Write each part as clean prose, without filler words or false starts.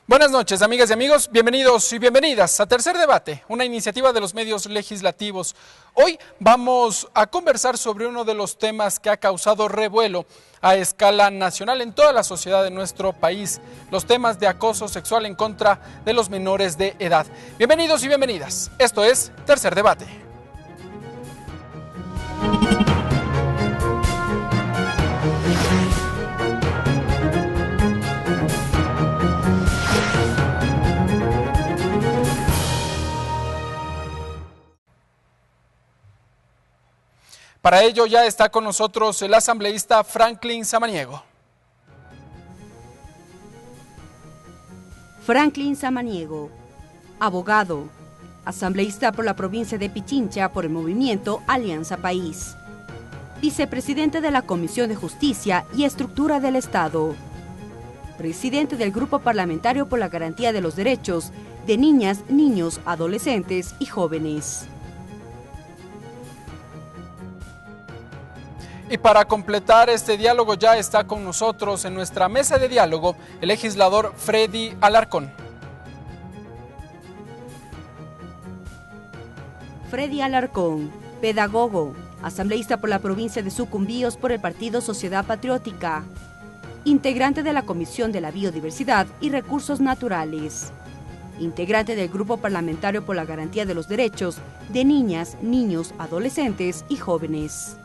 Buenas noches, amigas y amigos, bienvenidos y bienvenidas a Tercer Debate, una iniciativa de los medios legislativos. Hoy vamos a conversar sobre uno de los temas que ha causado revuelo a escala nacional en toda la sociedad de nuestro país, los temas de acoso sexual en contra de los menores de edad. Bienvenidos y bienvenidas, esto es Tercer Debate. Para ello ya está con nosotros el asambleísta Franklin Samaniego. Franklin Samaniego, abogado, asambleísta por la provincia de Pichincha por el movimiento Alianza País, vicepresidente de la Comisión de Justicia y Estructura del Estado, presidente del Grupo Parlamentario por la Garantía de los Derechos de Niñas, Niños, Adolescentes y Jóvenes. Y para completar este diálogo ya está con nosotros en nuestra mesa de diálogo el legislador Freddy Alarcón. Freddy Alarcón, pedagogo, asambleísta por la provincia de Sucumbíos por el Partido Sociedad Patriótica, integrante de la Comisión de la Biodiversidad y Recursos Naturales, integrante del Grupo Parlamentario por la Garantía de los Derechos de Niñas, Niños, Adolescentes y Jóvenes.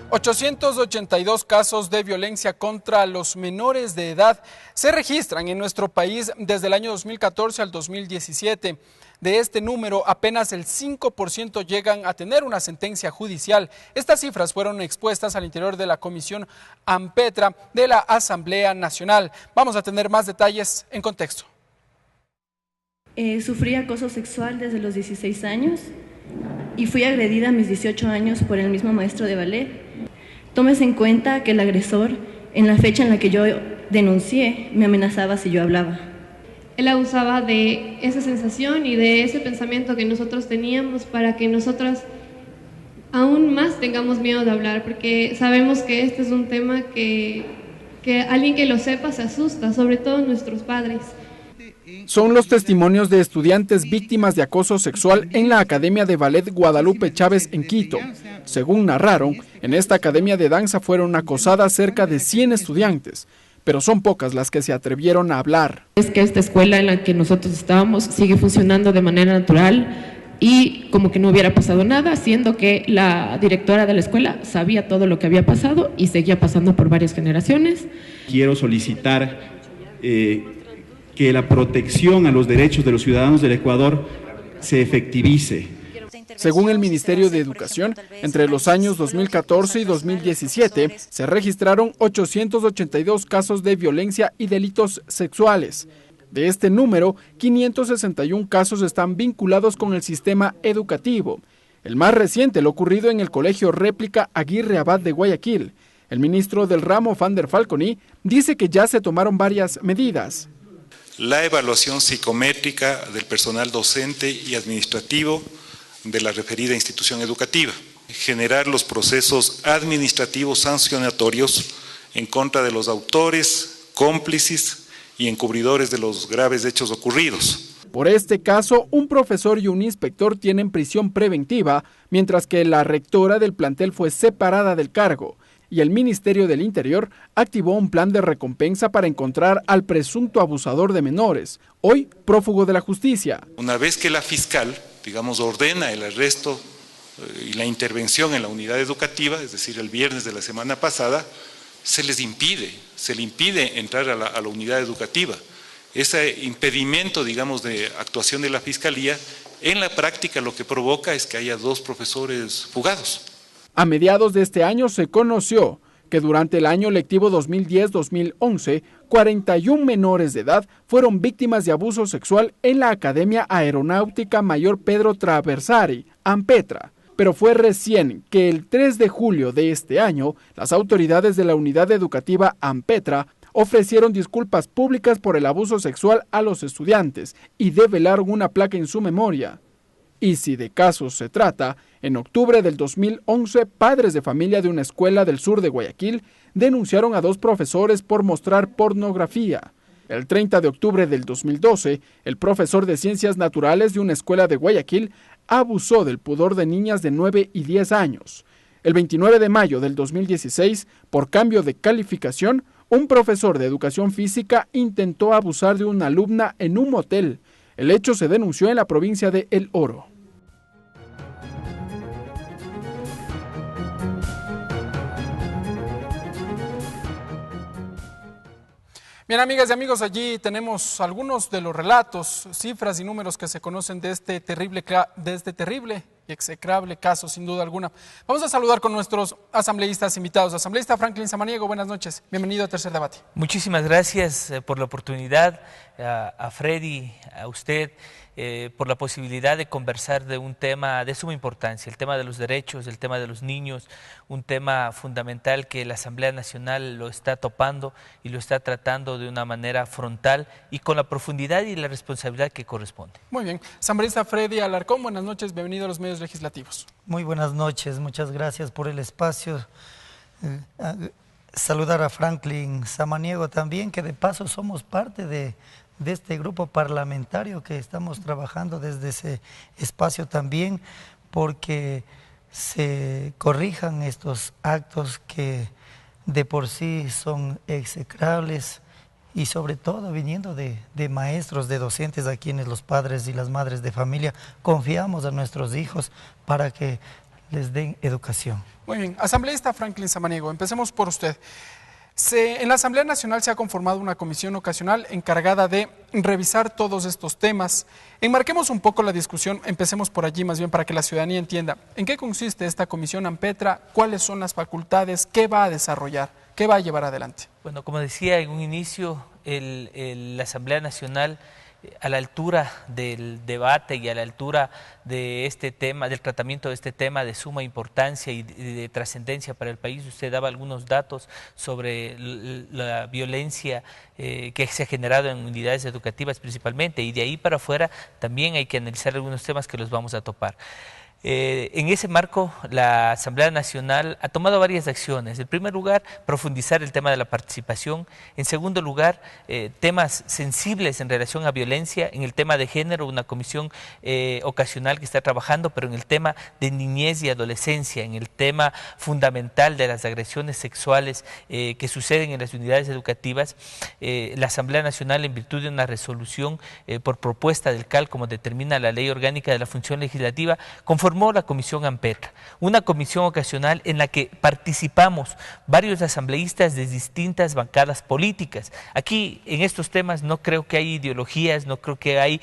882 casos de violencia contra los menores de edad se registran en nuestro país desde el año 2014 al 2017. De este número, apenas el 5% llegan a tener una sentencia judicial. Estas cifras fueron expuestas al interior de la Comisión AMPETRA de la Asamblea Nacional. Vamos a tener más detalles en contexto. Sufrí acoso sexual desde los 16 años y fui agredida a mis 18 años por el mismo maestro de ballet. Tómese en cuenta que el agresor, en la fecha en la que yo denuncié, me amenazaba si yo hablaba. Él abusaba de esa sensación y de ese pensamiento que nosotros teníamos para que nosotras aún más tengamos miedo de hablar, porque sabemos que este es un tema que alguien que lo sepa se asusta, sobre todo nuestros padres. Son los testimonios de estudiantes víctimas de acoso sexual en la Academia de Ballet Guadalupe Chávez en Quito. Según narraron, en esta academia de danza fueron acosadas cerca de 100 estudiantes, pero son pocas las que se atrevieron a hablar. Es que esta escuela en la que nosotros estábamos sigue funcionando de manera natural y como que no hubiera pasado nada, siendo que la directora de la escuela sabía todo lo que había pasado y seguía pasando por varias generaciones. Quiero solicitar que la protección a los derechos de los ciudadanos del Ecuador se efectivice. Según el Ministerio de Educación, entre los años 2014 y 2017 se registraron 882 casos de violencia y delitos sexuales. De este número, 561 casos están vinculados con el sistema educativo. El más reciente, lo ocurrido en el Colegio Réplica Aguirre Abad de Guayaquil. El ministro del ramo, Fander Falconi, dice que ya se tomaron varias medidas. La evaluación psicométrica del personal docente y administrativo de la referida institución educativa. Generar los procesos administrativos sancionatorios en contra de los autores, cómplices y encubridores de los graves hechos ocurridos. Por este caso, un profesor y un inspector tienen prisión preventiva, mientras que la rectora del plantel fue separada del cargo. Y el Ministerio del Interior activó un plan de recompensa para encontrar al presunto abusador de menores, hoy prófugo de la justicia. Una vez que la fiscal, ordena el arresto y la intervención en la unidad educativa, es decir, el viernes de la semana pasada, se le impide entrar a la unidad educativa. Ese impedimento, de actuación de la fiscalía, en la práctica lo que provoca es que haya 2 profesores fugados. A mediados de este año se conoció que durante el año lectivo 2010-2011, 41 menores de edad fueron víctimas de abuso sexual en la Academia Aeronáutica Mayor Pedro Traversari, AMPETRA. Pero fue recién que el 3 de julio de este año, las autoridades de la unidad educativa AMPETRA ofrecieron disculpas públicas por el abuso sexual a los estudiantes y develaron una placa en su memoria. Y si de casos se trata, en octubre del 2011, padres de familia de una escuela del sur de Guayaquil denunciaron a 2 profesores por mostrar pornografía. El 30 de octubre del 2012, el profesor de Ciencias Naturales de una escuela de Guayaquil abusó del pudor de niñas de 9 y 10 años. El 29 de mayo del 2016, por cambio de calificación, un profesor de educación física intentó abusar de una alumna en un motel. El hecho se denunció en la provincia de El Oro. Bien, amigas y amigos, allí tenemos algunos de los relatos, cifras y números que se conocen de este terrible y execrable caso, sin duda alguna. Vamos a saludar con nuestros asambleístas invitados. Asambleísta Franklin Samaniego, buenas noches. Bienvenido a Tercer Debate. Muchísimas gracias por la oportunidad, a Freddy, a usted, por la posibilidad de conversar de un tema de suma importancia, el tema de los derechos, el tema de los niños, un tema fundamental que la Asamblea Nacional lo está topando y lo está tratando de una manera frontal y con la profundidad y la responsabilidad que corresponde. Muy bien. Asambleísta Freddy Alarcón, buenas noches, bienvenido a los medios legislativos. Muy buenas noches, muchas gracias por el espacio. Saludar a Franklin Samaniego también, que de paso somos parte de este grupo parlamentario que estamos trabajando desde ese espacio también, porque se corrijan estos actos que de por sí son execrables y sobre todo viniendo de maestros, de docentes a quienes los padres y las madres de familia confiamos a nuestros hijos para que les den educación. Muy bien, asambleísta Franklin Samaniego, empecemos por usted. En la Asamblea Nacional se ha conformado una comisión ocasional encargada de revisar todos estos temas. Enmarquemos un poco la discusión, empecemos por allí más bien para que la ciudadanía entienda. ¿En qué consiste esta comisión AMPETRA? ¿Cuáles son las facultades? ¿Qué va a desarrollar? ¿Qué va a llevar adelante? Bueno, como decía en un inicio, la Asamblea Nacional, a la altura del debate y a la altura de este tema, del tratamiento de este tema de suma importancia y de trascendencia para el país. Usted daba algunos datos sobre la violencia que se ha generado en unidades educativas principalmente, y de ahí para afuera también hay que analizar algunos temas que los vamos a topar. En ese marco, la Asamblea Nacional ha tomado varias acciones. En primer lugar, profundizar el tema de la participación. En segundo lugar, temas sensibles en relación a violencia. En el tema de género, una comisión ocasional que está trabajando, pero en el tema de niñez y adolescencia, en el tema fundamental de las agresiones sexuales que suceden en las unidades educativas, la Asamblea Nacional, en virtud de una resolución por propuesta del CAL, como determina la Ley Orgánica de la Función Legislativa, conformó la comisión AMPETRA, una comisión ocasional en la que participamos varios asambleístas de distintas bancadas políticas. Aquí, en estos temas, no creo que hay ideologías, no creo que hay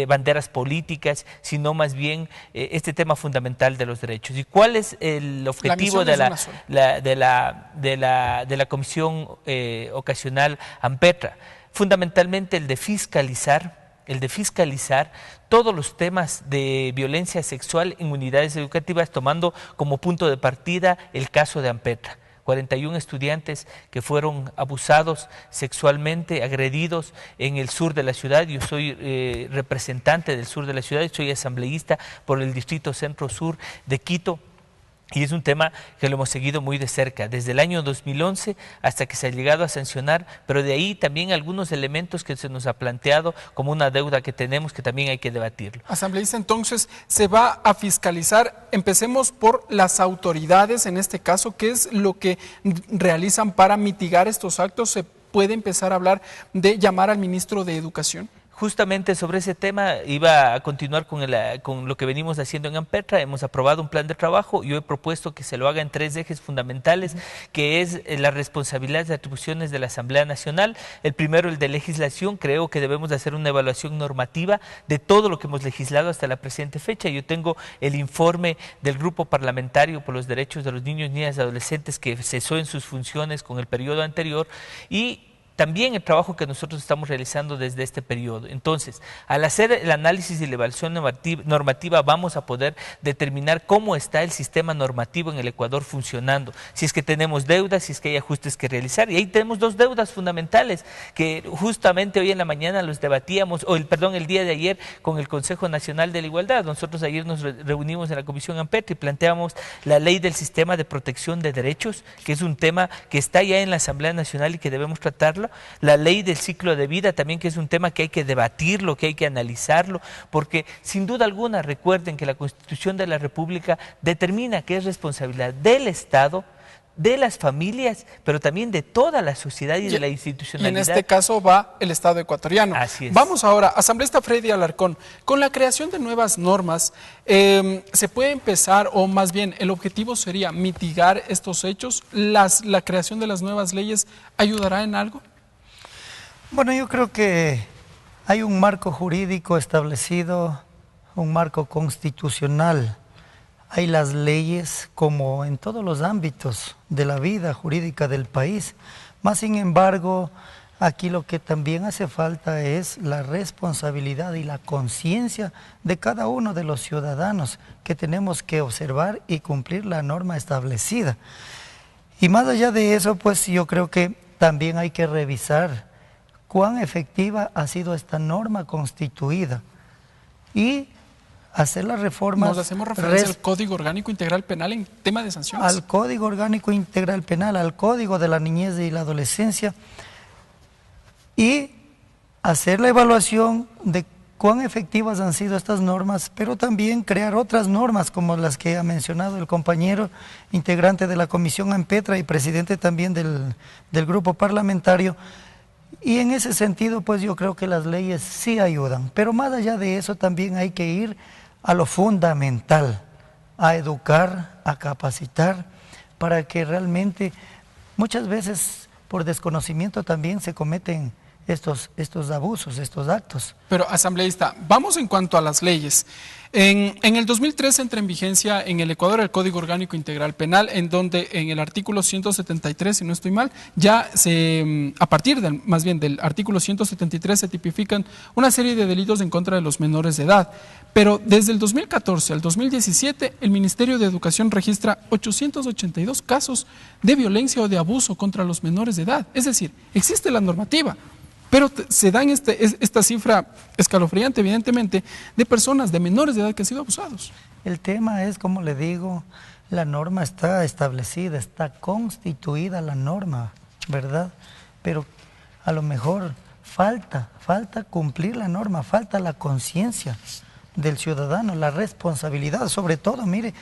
banderas políticas, sino más bien este tema fundamental de los derechos. ¿Y cuál es el objetivo de la comisión ocasional AMPETRA? Fundamentalmente el de fiscalizar todos los temas de violencia sexual en unidades educativas, tomando como punto de partida el caso de AMPETRA. 41 estudiantes que fueron abusados sexualmente, agredidos en el sur de la ciudad. Yo soy representante del sur de la ciudad y soy asambleísta por el distrito centro-sur de Quito. Y es un tema que lo hemos seguido muy de cerca, desde el año 2011 hasta que se ha llegado a sancionar, pero de ahí también algunos elementos que se nos ha planteado como una deuda que tenemos, que también hay que debatirlo. Asambleísta, entonces, ¿se va a fiscalizar? Empecemos por las autoridades, en este caso, ¿qué es lo que realizan para mitigar estos actos? ¿Se puede empezar a hablar de llamar al ministro de Educación? Justamente sobre ese tema iba a continuar con lo que venimos haciendo en AMPETRA. Hemos aprobado un plan de trabajo. Yo he propuesto que se lo haga en 3 ejes fundamentales, que es la responsabilidad de atribuciones de la Asamblea Nacional. El primero, el de legislación. Creo que debemos de hacer una evaluación normativa de todo lo que hemos legislado hasta la presente fecha. Yo tengo el informe del Grupo Parlamentario por los Derechos de los Niños, Niñas y Adolescentes que cesó en sus funciones con el periodo anterior, y también el trabajo que nosotros estamos realizando desde este periodo. Entonces, al hacer el análisis y la evaluación normativa vamos a poder determinar cómo está el sistema normativo en el Ecuador funcionando, si es que tenemos deudas, si es que hay ajustes que realizar. Y ahí tenemos dos deudas fundamentales que justamente hoy en la mañana los debatíamos, el día de ayer con el Consejo Nacional de la Igualdad. Nosotros ayer nos reunimos en la Comisión AMPET y planteamos la ley del sistema de protección de derechos, que es un tema que está ya en la Asamblea Nacional y que debemos tratarlo. La ley del ciclo de vida también, que es un tema que hay que debatirlo, que hay que analizarlo, porque sin duda alguna recuerden que la Constitución de la República determina que es responsabilidad del Estado, de las familias, pero también de toda la sociedad y de la institucionalidad. Y en este caso va el Estado ecuatoriano. Así es. Vamos ahora, asambleísta Freddy Alarcón, con la creación de nuevas normas, ¿se puede empezar, o más bien el objetivo sería mitigar estos hechos? ¿La creación de las nuevas leyes ayudará en algo? Bueno, yo creo que hay un marco jurídico establecido, un marco constitucional. Hay las leyes como en todos los ámbitos de la vida jurídica del país. Más sin embargo, aquí lo que también hace falta es la responsabilidad y la conciencia de cada uno de los ciudadanos, que tenemos que observar y cumplir la norma establecida. Y más allá de eso, pues yo creo que también hay que revisar cuán efectiva ha sido esta norma constituida y hacer las reformas. Nos hacemos referencia al Código Orgánico Integral Penal en tema de sanciones. Al Código Orgánico Integral Penal, al Código de la Niñez y la Adolescencia, y hacer la evaluación de cuán efectivas han sido estas normas, pero también crear otras normas como las que ha mencionado el compañero integrante de la Comisión AMPETRA y presidente también del grupo parlamentario. Y en ese sentido, pues yo creo que las leyes sí ayudan, pero más allá de eso también hay que ir a lo fundamental, a educar, a capacitar, para que realmente muchas veces por desconocimiento también se cometen estos abusos, estos actos. Pero, asambleísta, vamos en cuanto a las leyes. En el 2003 entra en vigencia en el Ecuador el Código Orgánico Integral Penal, en donde en el artículo 173, si no estoy mal, ya a partir del artículo 173 se tipifican una serie de delitos en contra de los menores de edad. Pero desde el 2014 al 2017, el Ministerio de Educación registra 882 casos de violencia o de abuso contra los menores de edad. Es decir, existe la normativa, pero se dan esta cifra escalofriante, evidentemente, de personas, de menores de edad que han sido abusados. El tema es, como le digo, la norma está establecida, está constituida la norma, ¿verdad? Pero a lo mejor falta cumplir la norma, falta la conciencia del ciudadano, la responsabilidad, sobre todo, mire,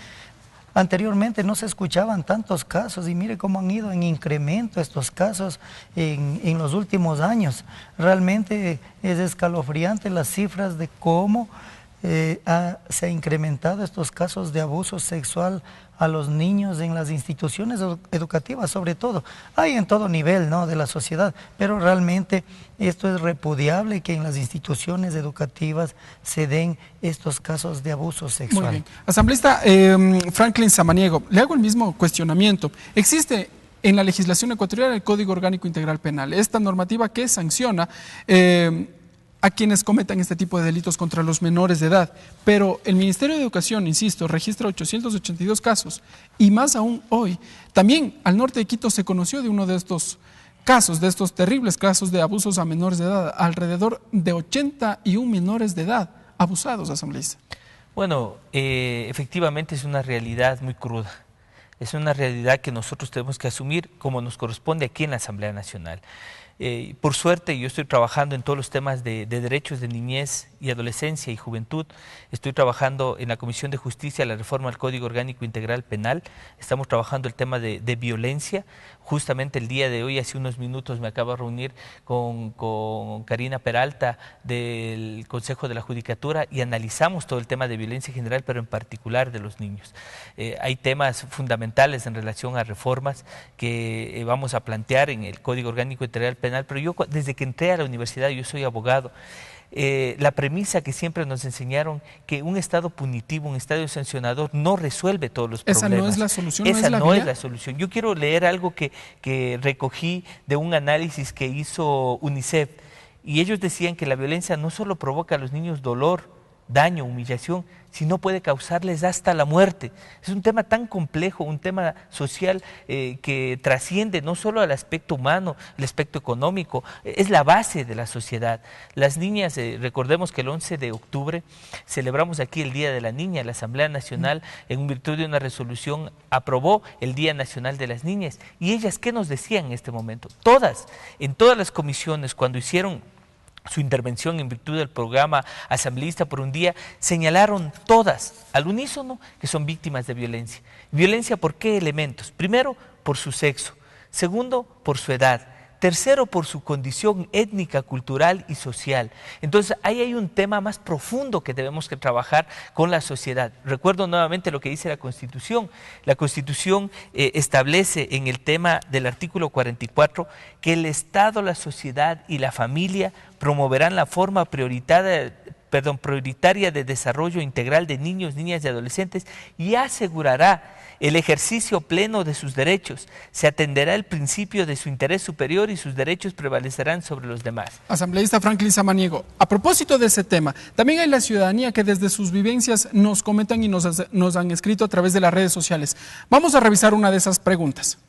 anteriormente no se escuchaban tantos casos y mire cómo han ido en incremento estos casos en los últimos años. Realmente es escalofriante las cifras de cómo se ha incrementado estos casos de abuso sexual a los niños en las instituciones educativas, sobre todo. Hay en todo nivel, ¿no?, de la sociedad, pero realmente esto es repudiable, que en las instituciones educativas se den estos casos de abuso sexual. Muy bien. Asambleísta Franklin Samaniego, le hago el mismo cuestionamiento. Existe en la legislación ecuatoriana el Código Orgánico Integral Penal, esta normativa que sanciona a quienes cometan este tipo de delitos contra los menores de edad, pero el Ministerio de Educación, insisto, registra 882 casos, y más aún hoy. También al norte de Quito se conoció de uno de estos casos, de estos terribles casos de abusos a menores de edad, alrededor de 81 menores de edad abusados, asambleísta. Bueno, efectivamente es una realidad muy cruda, es una realidad que nosotros tenemos que asumir como nos corresponde aquí en la Asamblea Nacional. Por suerte yo estoy trabajando en todos los temas de derechos de niñez y adolescencia y juventud. Estoy trabajando en la Comisión de Justicia, la reforma al Código Orgánico Integral Penal. Estamos trabajando el tema de violencia. Justamente el día de hoy, hace unos minutos, me acabo de reunir con Karina Peralta del Consejo de la Judicatura y analizamos todo el tema de violencia general, pero en particular de los niños. Hay temas fundamentales en relación a reformas que vamos a plantear en el Código Orgánico Integral Penal, pero yo desde que entré a la universidad, yo soy abogado, la premisa que siempre nos enseñaron, que un Estado punitivo, un Estado sancionador no resuelve todos los problemas. Esa no es la solución, Esa no es la solución. Yo quiero leer algo que recogí de un análisis que hizo UNICEF, y ellos decían que la violencia no solo provoca a los niños dolor, daño, humillación, sino puede causarles hasta la muerte. Es un tema tan complejo, un tema social que trasciende no solo al aspecto humano, el aspecto económico, es la base de la sociedad. Las niñas, recordemos que el 11 de octubre celebramos aquí el Día de la Niña. La Asamblea Nacional, en virtud de una resolución, aprobó el Día Nacional de las Niñas. ¿Y ellas qué nos decían en este momento? Todas, en todas las comisiones, cuando hicieron su intervención en virtud del programa Asambleísta por un Día, señalaron todas, al unísono, que son víctimas de violencia. ¿Violencia por qué elementos? Primero, por su sexo. Segundo, por su edad. Tercero, por su condición étnica, cultural y social. Entonces, ahí hay un tema más profundo que debemos que trabajar con la sociedad. Recuerdo nuevamente lo que dice la Constitución. La Constitución establece en el tema del artículo 44 que el Estado, la sociedad y la familia promoverán la forma prioritaria de desarrollo integral de niños, niñas y adolescentes y asegurará el ejercicio pleno de sus derechos. Se atenderá el principio de su interés superior y sus derechos prevalecerán sobre los demás. Asambleísta Franklin Samaniego, a propósito de ese tema, también hay la ciudadanía que desde sus vivencias nos comentan y nos han escrito a través de las redes sociales. Vamos a revisar una de esas preguntas.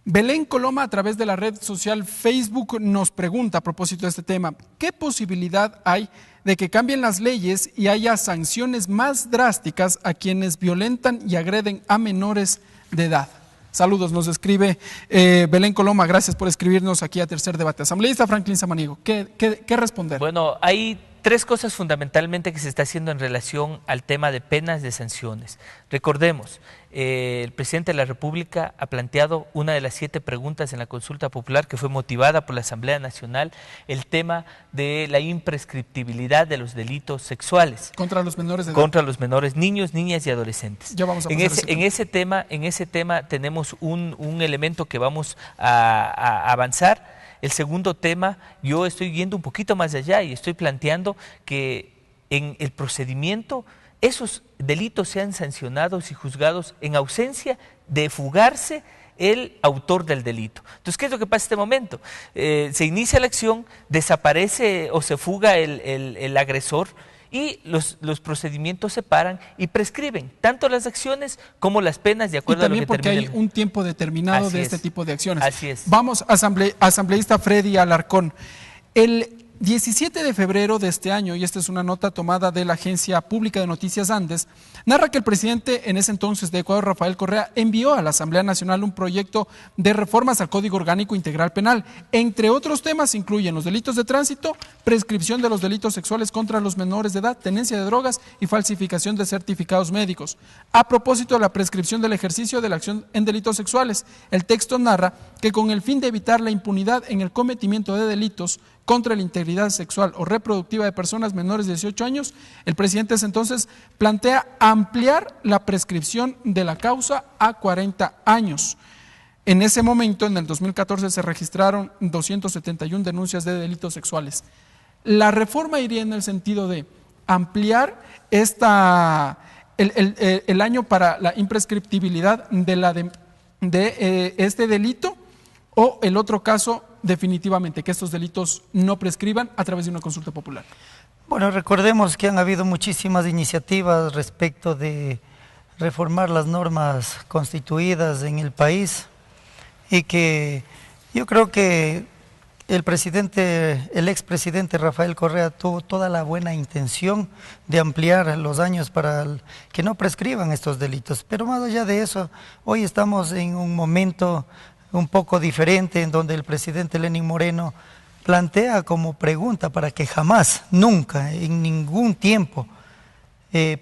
Belén Coloma, a través de la red social Facebook, nos pregunta a propósito de este tema: ¿qué posibilidad hay de que cambien las leyes y haya sanciones más drásticas a quienes violentan y agreden a menores de edad? Saludos, nos escribe Belén Coloma, gracias por escribirnos aquí a Tercer Debate. Asambleísta Franklin Samaniego, ¿qué responder? Bueno, hay tres cosas fundamentalmente que se está haciendo en relación al tema de penas, de sanciones. Recordemos, el presidente de la República ha planteado una de las 7 preguntas en la consulta popular que fue motivada por la Asamblea Nacional, el tema de la imprescriptibilidad de los delitos sexuales. Contra los menores de edad. Contra los menores, niños, niñas y adolescentes. Ya vamos a en ese tema tenemos un elemento que vamos a avanzar. El segundo tema, yo estoy yendo un poquito más allá y estoy planteando que en el procedimiento esos delitos sean sancionados y juzgados en ausencia de fugarse el autor del delito. Entonces, ¿qué es lo que pasa en este momento? Se inicia la acción, desaparece o se fuga el agresor y los procedimientos se paran y prescriben tanto las acciones como las penas de acuerdo a lo que termine. Y también porque hay un tiempo determinado de este tipo de acciones. Así es. Vamos, asambleísta Freddy Alarcón. El 17 de febrero de este año, y esta es una nota tomada de la Agencia Pública de Noticias Andes, narra que el presidente en ese entonces de Ecuador, Rafael Correa, envió a la Asamblea Nacional un proyecto de reformas al Código Orgánico Integral Penal. Entre otros temas incluyen los delitos de tránsito, prescripción de los delitos sexuales contra los menores de edad, tenencia de drogas y falsificación de certificados médicos. A propósito de la prescripción del ejercicio de la acción en delitos sexuales, el texto narra que con el fin de evitar la impunidad en el cometimiento de delitos contra la integridad sexual o reproductiva de personas menores de 18 años, el presidente entonces plantea ampliar la prescripción de la causa a 40 años. En ese momento, en el 2014, se registraron 271 denuncias de delitos sexuales. La reforma iría en el sentido de ampliar el año para la imprescriptibilidad de este delito, o el otro caso, definitivamente, que estos delitos no prescriban a través de una consulta popular. Bueno, recordemos que han habido muchísimas iniciativas respecto de reformar las normas constituidas en el país y que yo creo que el expresidente Rafael Correa tuvo toda la buena intención de ampliar los años para que no prescriban estos delitos. Pero más allá de eso, hoy estamos en un momento un poco diferente en donde el presidente Lenín Moreno plantea como pregunta para que jamás, nunca, en ningún tiempo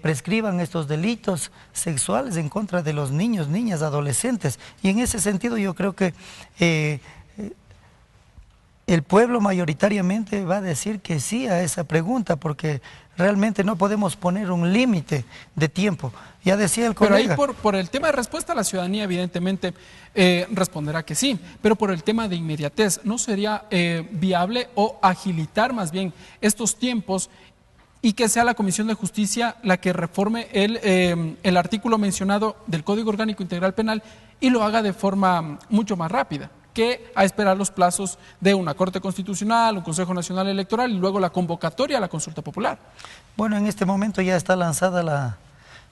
prescriban estos delitos sexuales en contra de los niños, niñas, adolescentes. Y en ese sentido yo creo que el pueblo mayoritariamente va a decir que sí a esa pregunta, porque realmente no podemos poner un límite de tiempo. Ya decía el colega. Pero ahí por el tema de respuesta a la ciudadanía, evidentemente, responderá que sí, pero por el tema de inmediatez, ¿no sería viable o agilitar más bien estos tiempos y que sea la Comisión de Justicia la que reforme el artículo mencionado del Código Orgánico Integral Penal y lo haga de forma mucho más rápida que a esperar los plazos de una Corte Constitucional, un Consejo Nacional Electoral y luego la convocatoria a la consulta popular? Bueno, en este momento ya está lanzada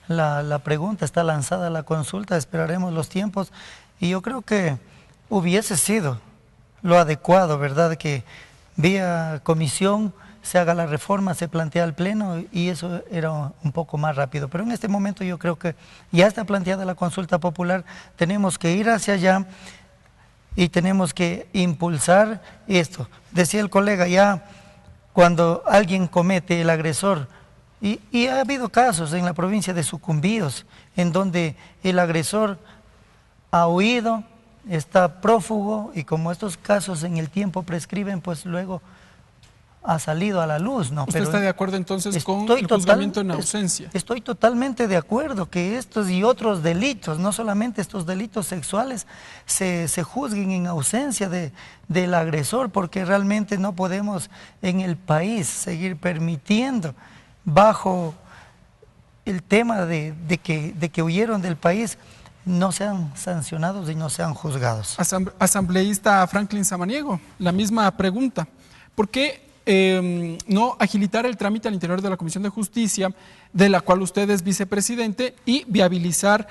la pregunta, está lanzada la consulta, esperaremos los tiempos y yo creo que hubiese sido lo adecuado, ¿verdad? Que vía comisión se haga la reforma, se plantea al Pleno y eso era un poco más rápido. Pero en este momento yo creo que ya está planteada la consulta popular, tenemos que ir hacia allá y tenemos que impulsar esto. Decía el colega, ya cuando alguien comete, el agresor, y ha habido casos en la provincia de Sucumbíos, en donde el agresor ha huido, está prófugo, y como estos casos en el tiempo prescriben, pues luego ha salido a la luz, ¿no? ¿Usted está de acuerdo entonces con el juzgamiento en ausencia? Estoy totalmente de acuerdo que estos y otros delitos, no solamente estos delitos sexuales, se juzguen en ausencia del agresor, porque realmente no podemos en el país seguir permitiendo, bajo el tema de que huyeron del país, no sean sancionados y no sean juzgados. Asambleísta Franklin Samaniego, la misma pregunta. ¿Por qué no agilitar el trámite al interior de la Comisión de Justicia, de la cual usted es vicepresidente, y viabilizar,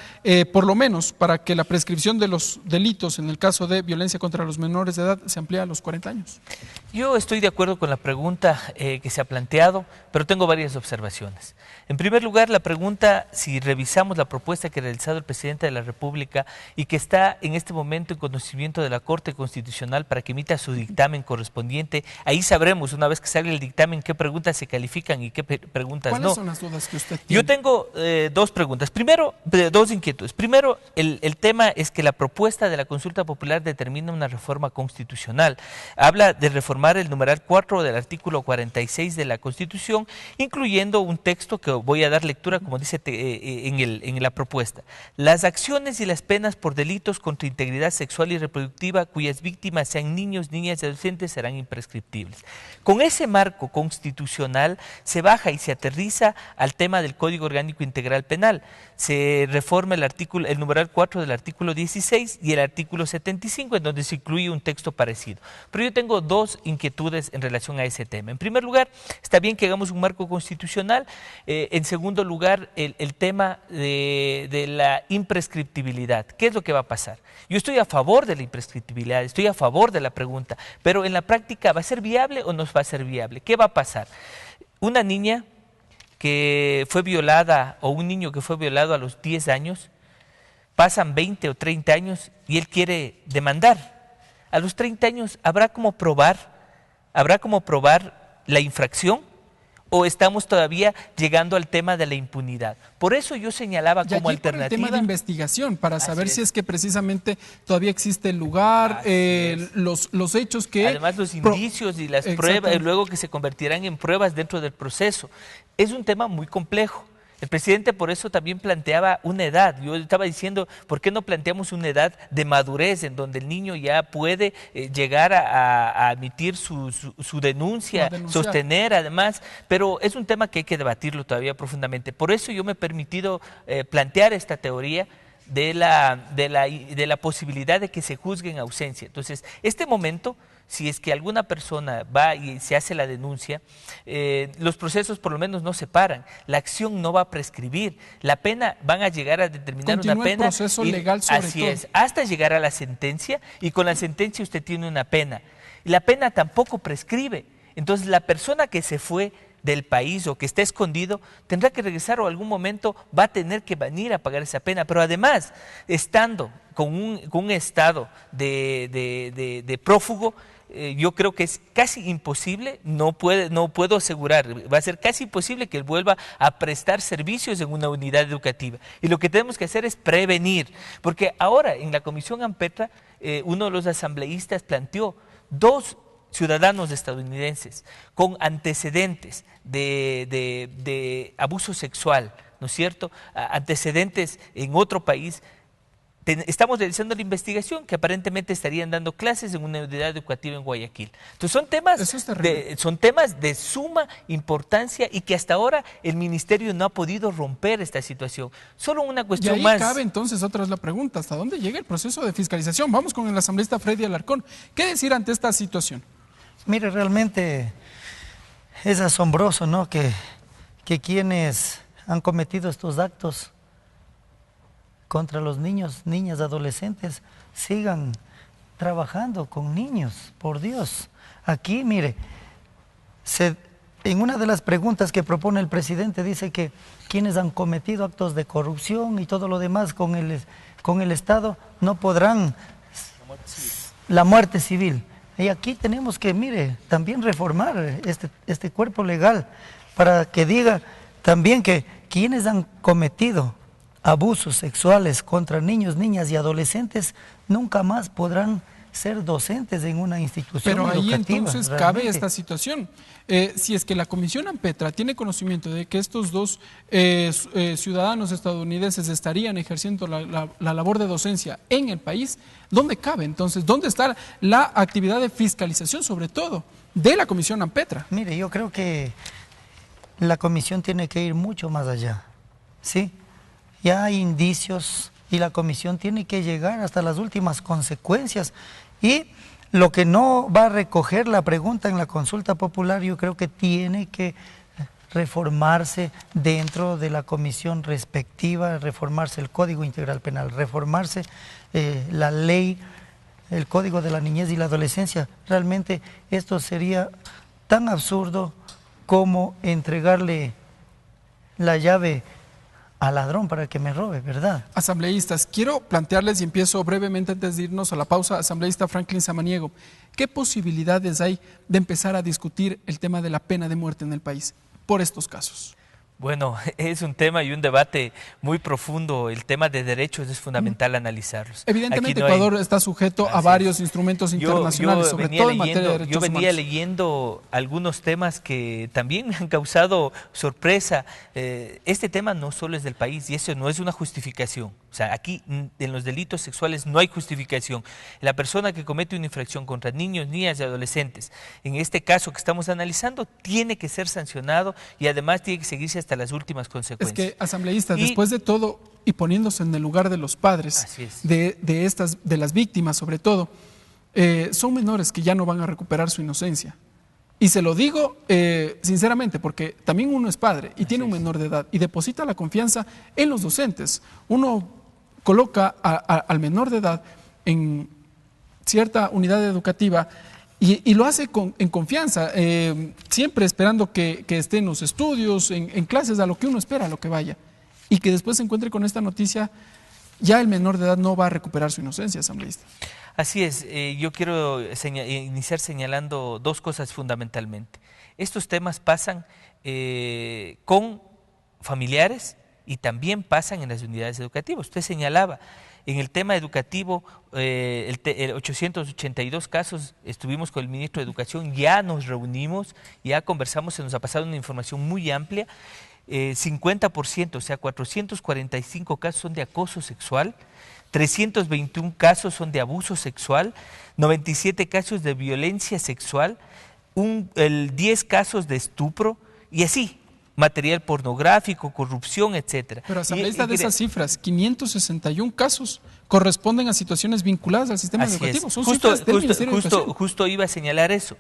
por lo menos, para que la prescripción de los delitos en el caso de violencia contra los menores de edad se amplíe a los 40 años? Yo estoy de acuerdo con la pregunta que se ha planteado, pero tengo varias observaciones. En primer lugar, la pregunta, si revisamos la propuesta que ha realizado el presidente de la República y que está en este momento en conocimiento de la Corte Constitucional para que emita su dictamen correspondiente, ahí sabremos, una vez que salga el dictamen, qué preguntas se califican y qué preguntas no. ¿Cuáles son las dudas que usted tiene? Yo tengo dos preguntas. Primero, dos inquietudes. Primero, el tema es que la propuesta de la consulta popular determina una reforma constitucional. Habla de reformar el numeral 4 del artículo 46 de la Constitución, incluyendo un texto que voy a dar lectura, como dice en la propuesta. Las acciones y las penas por delitos contra integridad sexual y reproductiva cuyas víctimas sean niños, niñas y adolescentes serán imprescriptibles. Con ese marco constitucional se baja y se aterriza al tema del Código Orgánico Integral Penal. Se reforma el numeral 4 del artículo 16 y el artículo 75, en donde se incluye un texto parecido. Pero yo tengo dos inquietudes en relación a ese tema. En primer lugar, está bien que hagamos un marco constitucional. En segundo lugar, el tema de la imprescriptibilidad. ¿Qué es lo que va a pasar? Yo estoy a favor de la imprescriptibilidad, estoy a favor de la pregunta, pero en la práctica, ¿va a ser viable o no va a ser viable? ¿Qué va a pasar? Una niña que fue violada o un niño que fue violado a los 10 años, pasan 20 o 30 años y él quiere demandar. A los 30 años, ¿habrá cómo probar la infracción? ¿O estamos todavía llegando al tema de la impunidad? Por eso yo señalaba como alternativa... el tema de investigación, para saber si es que precisamente todavía existe el lugar, los hechos que... Además los indicios y las pruebas, y luego que se convertirán en pruebas dentro del proceso. Es un tema muy complejo. El presidente por eso también planteaba una edad. Yo estaba diciendo, ¿por qué no planteamos una edad de madurez en donde el niño ya puede llegar a admitir su denuncia, sostener además? Pero es un tema que hay que debatirlo todavía profundamente. Por eso yo me he permitido plantear esta teoría de la posibilidad de que se juzgue en ausencia. Entonces, este momento, si es que alguna persona va y se hace la denuncia, los procesos por lo menos no se paran, la acción no va a prescribir, la pena, van a llegar a determinar una pena. El proceso legal sobre así todo. Es, hasta llegar a la sentencia, y con la sentencia usted tiene una pena. La pena tampoco prescribe, entonces la persona que se fue del país o que está escondido tendrá que regresar o algún momento va a tener que venir a pagar esa pena, pero además, estando con un estado de prófugo, yo creo que es casi imposible, no puedo asegurar, va a ser casi imposible que él vuelva a prestar servicios en una unidad educativa. Y lo que tenemos que hacer es prevenir, porque ahora en la Comisión Ampetra, uno de los asambleístas planteó dos ciudadanos estadounidenses con antecedentes de abuso sexual, ¿no es cierto?, antecedentes en otro país, estamos realizando la investigación que aparentemente estarían dando clases en una unidad educativa en Guayaquil. Entonces son temas de suma importancia y que hasta ahora el ministerio no ha podido romper esta situación. Solo una cuestión y ahí más. Cabe entonces otra vez la pregunta, ¿hasta dónde llega el proceso de fiscalización? Vamos con el asambleísta Freddy Alarcón. ¿Qué decir ante esta situación? Mire, realmente es asombroso, ¿no?, que quienes han cometido estos actos contra los niños, niñas, adolescentes, sigan trabajando con niños, por Dios. Aquí, mire, en una de las preguntas que propone el presidente dice que quienes han cometido actos de corrupción y todo lo demás con el Estado no podrán la muerte civil. Y aquí tenemos que, mire, también reformar este cuerpo legal para que diga también que quienes han cometido abusos sexuales contra niños, niñas y adolescentes nunca más podrán ser docentes en una institución educativa. Pero ahí entonces cabe esta situación. Si es que la Comisión ANPETRA tiene conocimiento de que estos dos ciudadanos estadounidenses estarían ejerciendo la labor de docencia en el país, ¿dónde cabe entonces? ¿Dónde está la actividad de fiscalización, sobre todo, de la Comisión ANPETRA? Mire, yo creo que la Comisión tiene que ir mucho más allá, ¿sí? Ya hay indicios y la Comisión tiene que llegar hasta las últimas consecuencias. Y lo que no va a recoger la pregunta en la consulta popular, yo creo que tiene que reformarse dentro de la comisión respectiva, reformarse el Código Integral Penal, reformarse la ley, el Código de la Niñez y la Adolescencia. Realmente esto sería tan absurdo como entregarle la llave al ladrón para que me robe, ¿verdad? Asambleístas, quiero plantearles, y empiezo brevemente antes de irnos a la pausa, asambleísta Franklin Samaniego, ¿qué posibilidades hay de empezar a discutir el tema de la pena de muerte en el país por estos casos? Bueno, es un tema y un debate muy profundo. El tema de derechos es fundamental analizarlos. Evidentemente Ecuador está sujeto a varios instrumentos internacionales, sobre todo en materia de derechos humanos. Yo venía leyendo algunos temas que también me han causado sorpresa. Este tema no solo es del país y eso no es una justificación. O sea, aquí en los delitos sexuales no hay justificación. La persona que comete una infracción contra niños, niñas y adolescentes, en este caso que estamos analizando, tiene que ser sancionado y además tiene que seguirse hasta las últimas consecuencias. Es que, asambleísta, después de todo y poniéndose en el lugar de los padres, de las víctimas sobre todo, son menores que ya no van a recuperar su inocencia. Y se lo digo sinceramente porque también uno es padre y tiene un menor de edad y deposita la confianza en los docentes. Uno coloca al menor de edad en cierta unidad educativa y lo hace en confianza, siempre esperando que esté en los estudios, en clases, a lo que uno espera, a lo que vaya. Y que después se encuentre con esta noticia, ya el menor de edad no va a recuperar su inocencia, asambleísta. Así es, yo quiero iniciar señalando dos cosas fundamentalmente. Estos temas pasan con familiares y también pasan en las unidades educativas. Usted señalaba, en el tema educativo, 882 casos, estuvimos con el ministro de Educación, ya nos reunimos, ya conversamos, se nos ha pasado una información muy amplia, 50%, o sea, 445 casos son de acoso sexual, 321 casos son de abuso sexual, 97 casos de violencia sexual, 10 casos de estupro y así, material pornográfico, corrupción, etcétera. Pero asambleísta, de esas cifras, 561 casos corresponden a situaciones vinculadas al sistema educativo. Son cifras del Ministerio de Educación. Justo iba a señalar eso.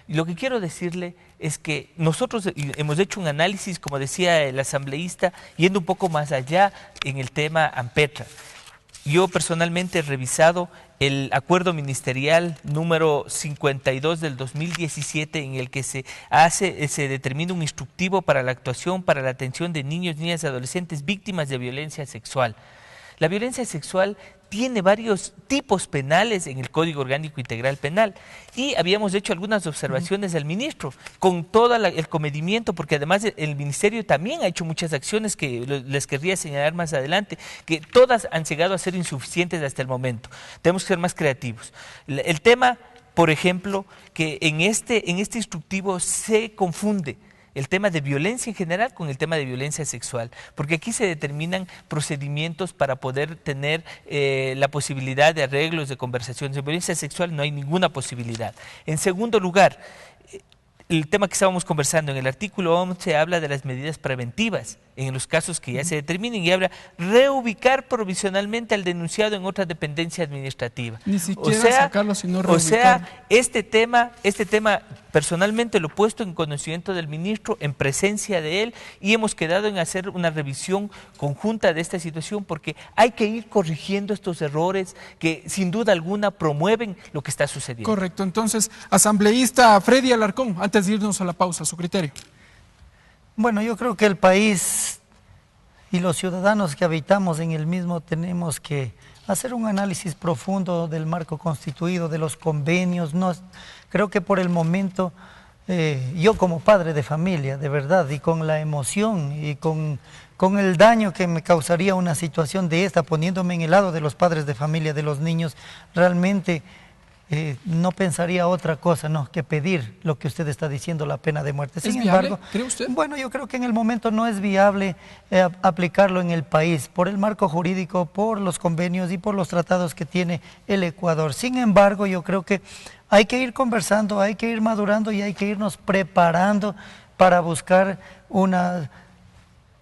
Y lo que quiero decirle es que nosotros hemos hecho un análisis, como decía el asambleísta, yendo un poco más allá en el tema ANPETRA. Yo personalmente he revisado el acuerdo ministerial número 52 del 2017 en el que se determina un instructivo para la actuación, para la atención de niños, niñas y adolescentes víctimas de violencia sexual. La violencia sexual tiene varios tipos penales en el Código Orgánico Integral Penal y habíamos hecho algunas observaciones al ministro con todo el comedimiento, porque además el ministerio también ha hecho muchas acciones que les querría señalar más adelante, que todas han llegado a ser insuficientes hasta el momento. Tenemos que ser más creativos. El tema por ejemplo, que en este instructivo se confunde el tema de violencia en general con el tema de violencia sexual, porque aquí se determinan procedimientos para poder tener la posibilidad de arreglos, de conversaciones. De violencia sexual no hay ninguna posibilidad. En segundo lugar, el tema que estábamos conversando en el artículo 11 habla de las medidas preventivas en los casos que ya se determinen y habla reubicar provisionalmente al denunciado en otra dependencia administrativa. Ni siquiera sacarlo, sino reubicarlo. O sea, este tema personalmente lo he puesto en conocimiento del ministro, en presencia de él, y hemos quedado en hacer una revisión conjunta de esta situación porque hay que ir corrigiendo estos errores que sin duda alguna promueven lo que está sucediendo. Correcto. Entonces, asambleísta Freddy Alarcón, antes de irnos a la pausa, su criterio. Bueno, yo creo que el país y los ciudadanos que habitamos en el mismo tenemos que hacer un análisis profundo del marco constituido, de los convenios. Creo que por el momento, yo como padre de familia, de verdad, y con la emoción y con el daño que me causaría una situación de esta, poniéndome en el lado de los padres de familia, de los niños, realmente no pensaría otra cosa que pedir lo que usted está diciendo, la pena de muerte. Sin embargo, ¿cree usted? Bueno, yo creo que en el momento no es viable aplicarlo en el país por el marco jurídico, por los convenios y por los tratados que tiene el Ecuador. Sin embargo, yo creo que hay que ir conversando, hay que ir madurando y hay que irnos preparando para buscar una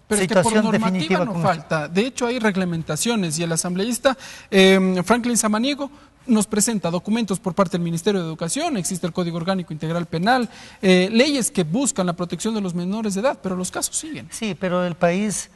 situación por normativa definitiva. No falta. De hecho, hay reglamentaciones y el asambleísta Franklin Samaniego nos presenta documentos por parte del Ministerio de Educación, existe el Código Orgánico Integral Penal, leyes que buscan la protección de los menores de edad, pero los casos siguen. Sí, pero el país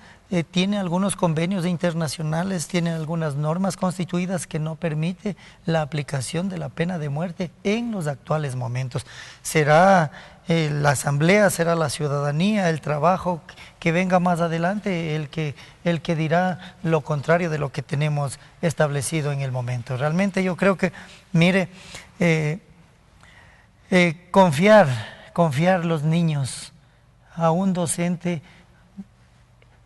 tiene algunos convenios internacionales, tiene algunas normas constituidas que no permite la aplicación de la pena de muerte en los actuales momentos. Será la asamblea, será la ciudadanía, el trabajo que venga más adelante el que dirá lo contrario de lo que tenemos establecido en el momento. Realmente yo creo que, mire, confiar los niños a un docente,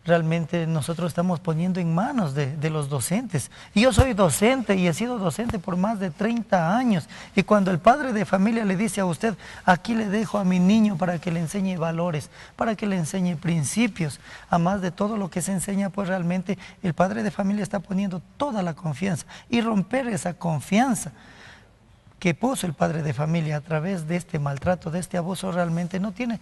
realmente nosotros estamos poniendo en manos de los docentes. Y yo soy docente y he sido docente por más de 30 años. Y cuando el padre de familia le dice a usted, aquí le dejo a mi niño para que le enseñe valores, para que le enseñe principios, a más de todo lo que se enseña, pues realmente el padre de familia está poniendo toda la confianza. Y romper esa confianza que puso el padre de familia a través de este maltrato, de este abuso, realmente no tiene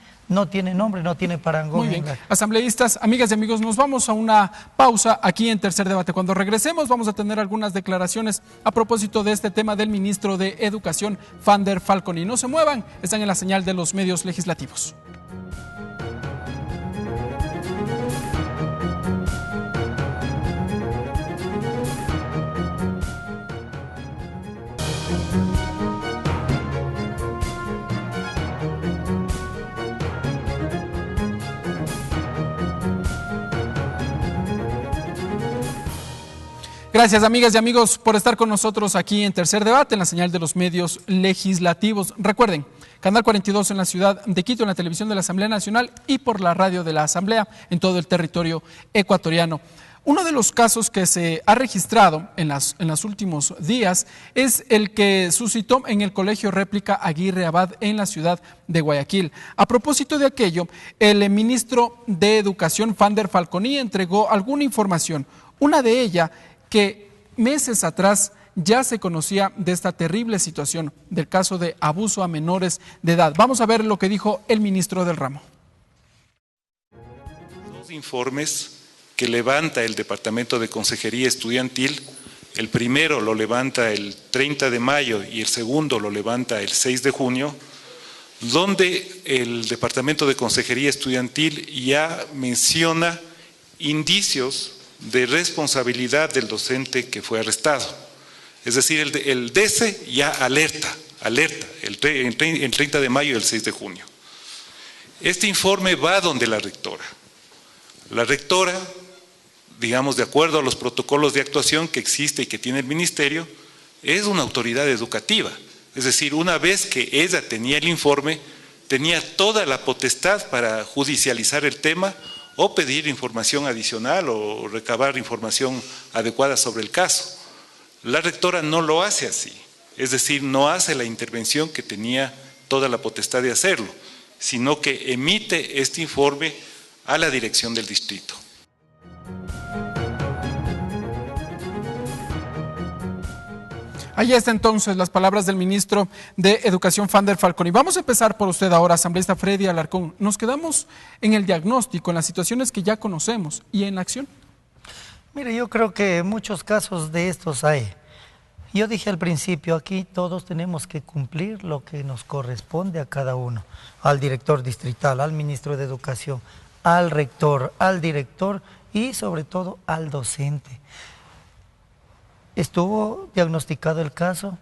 nombre, no tiene parangón. Muy bien. Asambleístas, amigas y amigos, nos vamos a una pausa aquí en Tercer Debate. Cuando regresemos vamos a tener algunas declaraciones a propósito de este tema del ministro de Educación, Fander Falconi. No se muevan, están en la señal de los medios legislativos. Gracias, amigas y amigos, por estar con nosotros aquí en Tercer Debate, en la señal de los medios legislativos. Recuerden, Canal 42 en la ciudad de Quito, en la televisión de la Asamblea Nacional y por la radio de la Asamblea en todo el territorio ecuatoriano. Uno de los casos que se ha registrado en los últimos días es el que suscitó en el Colegio Réplica Aguirre Abad en la ciudad de Guayaquil. A propósito de aquello, el ministro de Educación, Fander Falconi, entregó alguna información. Una de ellas que meses atrás ya se conocía de esta terrible situación del caso de abuso a menores de edad. Vamos a ver lo que dijo el ministro del ramo. Dos informes que levanta el Departamento de Consejería Estudiantil, el primero lo levanta el 30 de mayo y el segundo lo levanta el 6 de junio, donde el Departamento de Consejería Estudiantil ya menciona indicios de responsabilidad del docente que fue arrestado. Es decir, el DECE ya alerta el 30 de mayo y el 6 de junio. Este informe va donde la rectora. La rectora, digamos, de acuerdo a los protocolos de actuación que existe y que tiene el ministerio, es una autoridad educativa. Es decir, una vez que ella tenía el informe, tenía toda la potestad para judicializar el tema o pedir información adicional o recabar información adecuada sobre el caso. La rectora no lo hace así. es decir, no hace la intervención que tenía toda la potestad de hacerlo, sino que emite este informe a la dirección del distrito. Ahí está entonces las palabras del ministro de Educación, Fander Falcón. Y vamos a empezar por usted ahora, asambleísta Freddy Alarcón. Nos quedamos en el diagnóstico, en las situaciones que ya conocemos y en la acción. Mire, yo creo que muchos casos de estos hay. Yo dije al principio, aquí todos tenemos que cumplir lo que nos corresponde a cada uno, al director distrital, al ministro de Educación, al rector, al director y sobre todo al docente. Estuvo diagnosticado el caso.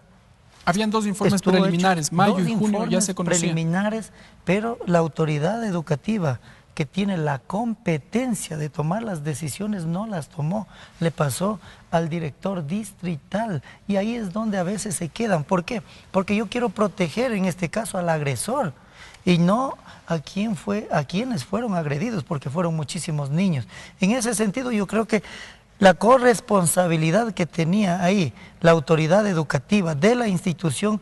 Habían dos informes preliminares, mayo y junio ya se conocían. Preliminares, pero la autoridad educativa que tiene la competencia de tomar las decisiones no las tomó, le pasó al director distrital y ahí es donde a veces se quedan. ¿Por qué? Porque yo quiero proteger en este caso al agresor y no a quienes fueron agredidos, porque fueron muchísimos niños. En ese sentido yo creo que la corresponsabilidad que tenía ahí la autoridad educativa de la institución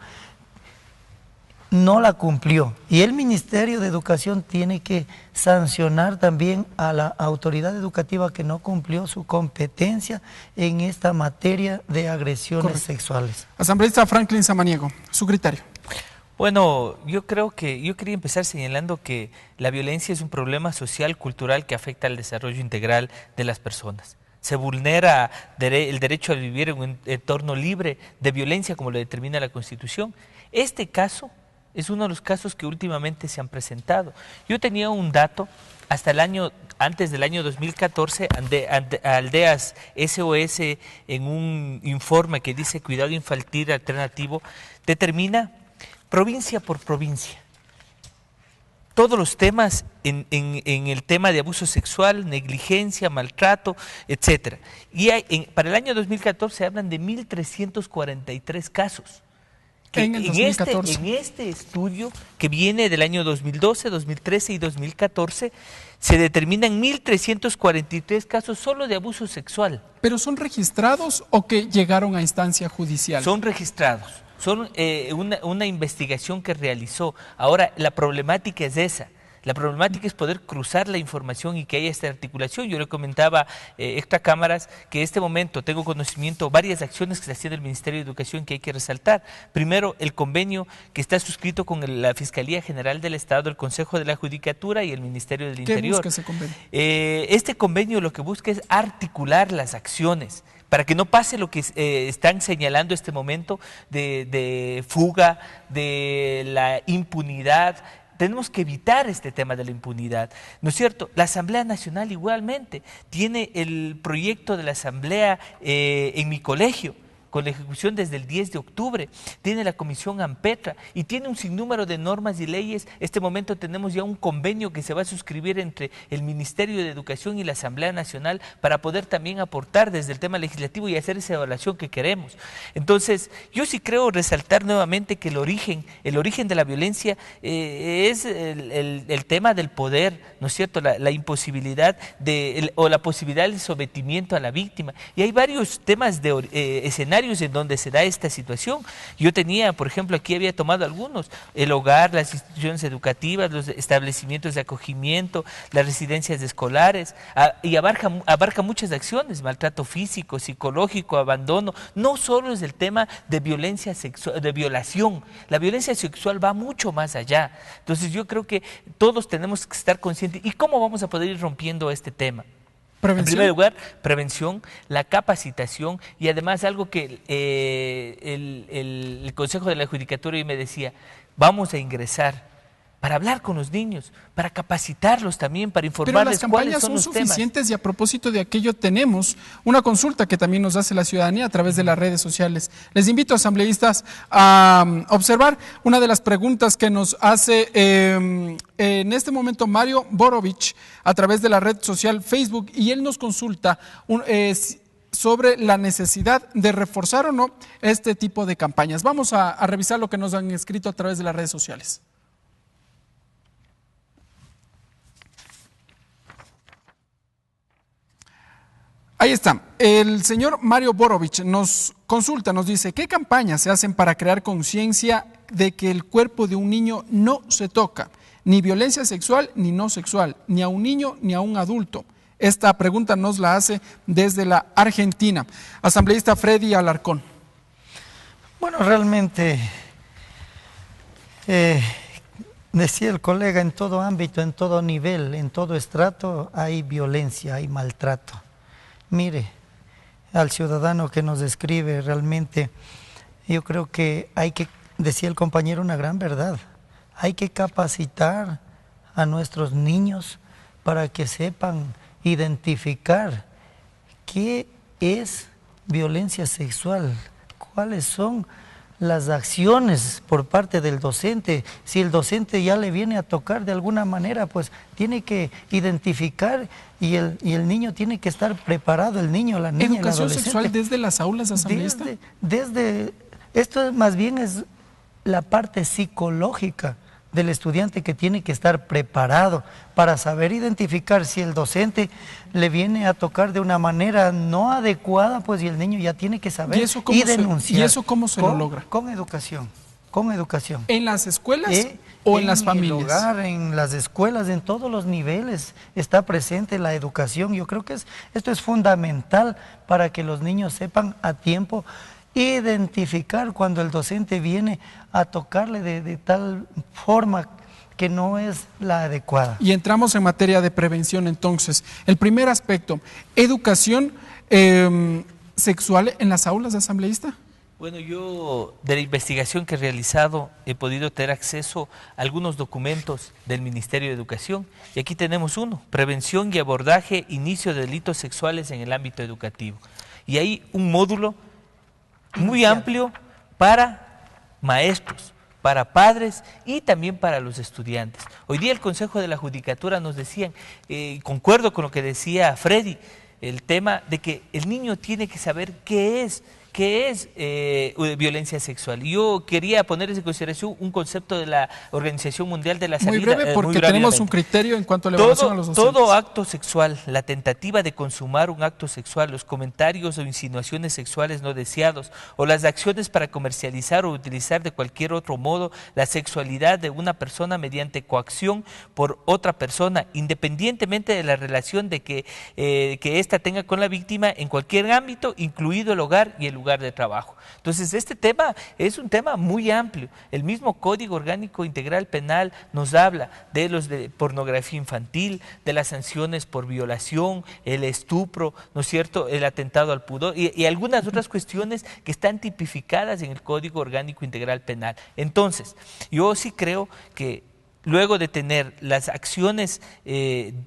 no la cumplió. Y el Ministerio de Educación tiene que sancionar también a la autoridad educativa que no cumplió su competencia en esta materia de agresiones sexuales. Asambleísta Franklin Samaniego, su criterio. Bueno, yo quería empezar señalando que la violencia es un problema social, cultural que afecta al desarrollo integral de las personas. Se vulnera el derecho a vivir en un entorno libre de violencia como lo determina la Constitución. Este caso es uno de los casos que últimamente se han presentado. Yo tenía un dato, antes del año 2014, Aldeas SOS en un informe que dice Cuidado Infantil Alternativo, determina provincia por provincia todos los temas en el tema de abuso sexual, negligencia, maltrato, etc. Y para el año 2014 hablan de 1.343 casos. En este estudio que viene del año 2012, 2013 y 2014, se determinan 1.343 casos solo de abuso sexual. ¿Pero son registrados o que llegaron a instancia judicial? Son registrados. Son una investigación que realizó. Ahora, la problemática es esa. La problemática es poder cruzar la información y que haya esta articulación. Yo le comentaba extra cámaras que en este momento tengo conocimiento varias acciones que se hacen del Ministerio de Educación que hay que resaltar. Primero, el convenio que está suscrito con la Fiscalía General del Estado, el Consejo de la Judicatura y el Ministerio del Interior. ¿Qué busca ese convenio? Este convenio lo que busca es articular las acciones para que no pase lo que están señalando este momento de fuga, de la impunidad. Tenemos que evitar este tema de la impunidad, ¿no es cierto? La Asamblea Nacional igualmente tiene el proyecto de la Asamblea en mi colegio, con la ejecución desde el 10 de octubre, tiene la Comisión Ampetra y tiene un sinnúmero de normas y leyes. Este momento tenemos ya un convenio que se va a suscribir entre el Ministerio de Educación y la Asamblea Nacional para poder también aportar desde el tema legislativo y hacer esa evaluación que queremos. Entonces, yo sí creo resaltar nuevamente que el origen de la violencia es el tema del poder, ¿no es cierto? La imposibilidad o la posibilidad del sometimiento a la víctima. Y hay varios temas de escenarios en donde se da esta situación. Yo tenía, por ejemplo, aquí había tomado algunos: el hogar, las instituciones educativas, los establecimientos de acogimiento, las residencias escolares, y abarca muchas acciones: maltrato físico, psicológico, abandono. No solo es el tema de violencia sexual, de violación. La violencia sexual va mucho más allá. Entonces yo creo que todos tenemos que estar conscientes. ¿Y cómo vamos a poder ir rompiendo este tema? En primer lugar, prevención, la capacitación y además algo que el Consejo de la Judicatura me decía: vamos a ingresar para hablar con los niños, para capacitarlos también, para informarles cuáles son los temas. Pero las campañas son suficientes y a propósito de aquello tenemos una consulta que también nos hace la ciudadanía a través de las redes sociales. Les invito, asambleístas, a observar una de las preguntas que nos hace en este momento Mario Borovich a través de la red social Facebook, y él nos consulta sobre la necesidad de reforzar o no este tipo de campañas. Vamos a revisar lo que nos han escrito a través de las redes sociales. Ahí está. El señor Mario Borovich nos Consulta, nos dice, ¿qué campañas se hacen para crear conciencia de que el cuerpo de un niño no se toca? Ni violencia sexual ni no sexual, ni a un niño ni a un adulto. Esta pregunta nos la hace desde la Argentina. Asambleísta Freddy Alarcón. Bueno, realmente, decía el colega, en todo ámbito, en todo nivel, en todo estrato, hay violencia, hay maltrato. Mire, al ciudadano que nos describe, realmente, yo creo que hay que, decía el compañero, una gran verdad. Hay que capacitar a nuestros niños para que sepan identificar qué es violencia sexual, cuáles son las acciones por parte del docente. Si el docente ya le viene a tocar de alguna manera, pues tiene que identificar y el niño tiene que estar preparado, el niño, la niña, el adolescente. ¿Educación sexual desde las aulas, asambleísta? Esto más bien es la parte psicológica del estudiante, que tiene que estar preparado para saber identificar si el docente le viene a tocar de una manera no adecuada, pues y el niño ya tiene que saber y denunciar. ¿Y eso cómo se lo logra? Con educación, con educación. ¿En las escuelas o en las familias? En el hogar, en las escuelas, en todos los niveles está presente la educación. Yo creo que esto es fundamental para que los niños sepan a tiempo identificar cuando el docente viene a tocarle de tal forma que no es la adecuada. Y entramos en materia de prevención entonces. El primer aspecto, educación sexual en las aulas, asambleísta. Bueno, yo de la investigación que he realizado he podido tener acceso a algunos documentos del Ministerio de Educación y aquí tenemos uno, prevención y abordaje, inicio de delitos sexuales en el ámbito educativo. Y hay un módulo muy amplio para maestros, para padres y también para los estudiantes. Hoy día el Consejo de la Judicatura nos decían, concuerdo con lo que decía Freddy, el tema de que el niño tiene que saber qué es violencia sexual. Yo quería poner en consideración un concepto de la Organización Mundial de la Salud. Muy breve, porque tenemos un criterio en cuanto a la evaluación a los docentes. Todo acto sexual, la tentativa de consumar un acto sexual, los comentarios o insinuaciones sexuales no deseados, o las acciones para comercializar o utilizar de cualquier otro modo la sexualidad de una persona mediante coacción por otra persona, independientemente de la relación de que ésta tenga con la víctima en cualquier ámbito, incluido el hogar y el lugar de trabajo. Entonces, este tema es un tema muy amplio. El mismo Código Orgánico Integral Penal nos habla de los de pornografía infantil, de las sanciones por violación, el estupro, ¿no es cierto?, el atentado al pudor y algunas otras cuestiones que están tipificadas en el Código Orgánico Integral Penal. Entonces, yo sí creo que luego de tener las acciones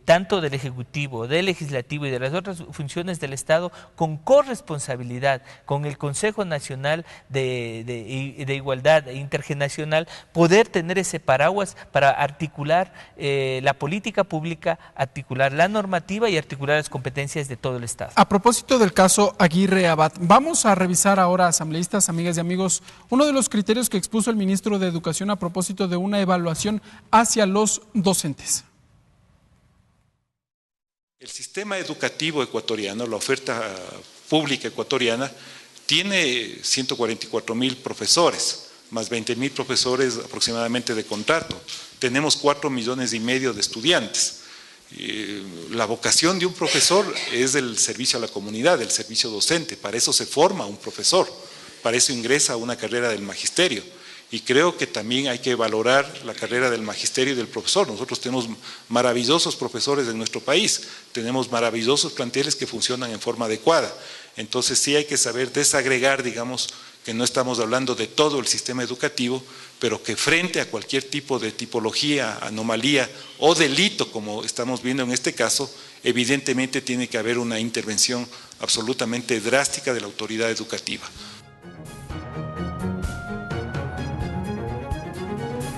tanto del Ejecutivo, del Legislativo y de las otras funciones del Estado con corresponsabilidad, con el Consejo Nacional de Igualdad Intergeneracional, poder tener ese paraguas para articular la política pública, articular la normativa y articular las competencias de todo el Estado. A propósito del caso Aguirre Abad, vamos a revisar ahora, asambleístas, amigas y amigos, uno de los criterios que expuso el ministro de Educación a propósito de una evaluación hacia los docentes. El sistema educativo ecuatoriano, la oferta pública ecuatoriana, tiene 144.000 profesores, más 20.000 profesores aproximadamente de contrato. Tenemos 4,5 millones de estudiantes. La vocación de un profesor es el servicio a la comunidad, el servicio docente. Para eso se forma un profesor, para eso ingresa a una carrera del magisterio. Y creo que también hay que valorar la carrera del magisterio y del profesor. Nosotros tenemos maravillosos profesores en nuestro país, tenemos maravillosos planteles que funcionan en forma adecuada. Entonces sí hay que saber desagregar, digamos, que no estamos hablando de todo el sistema educativo, pero que frente a cualquier tipo de tipología, anomalía o delito, como estamos viendo en este caso, evidentemente tiene que haber una intervención absolutamente drástica de la autoridad educativa.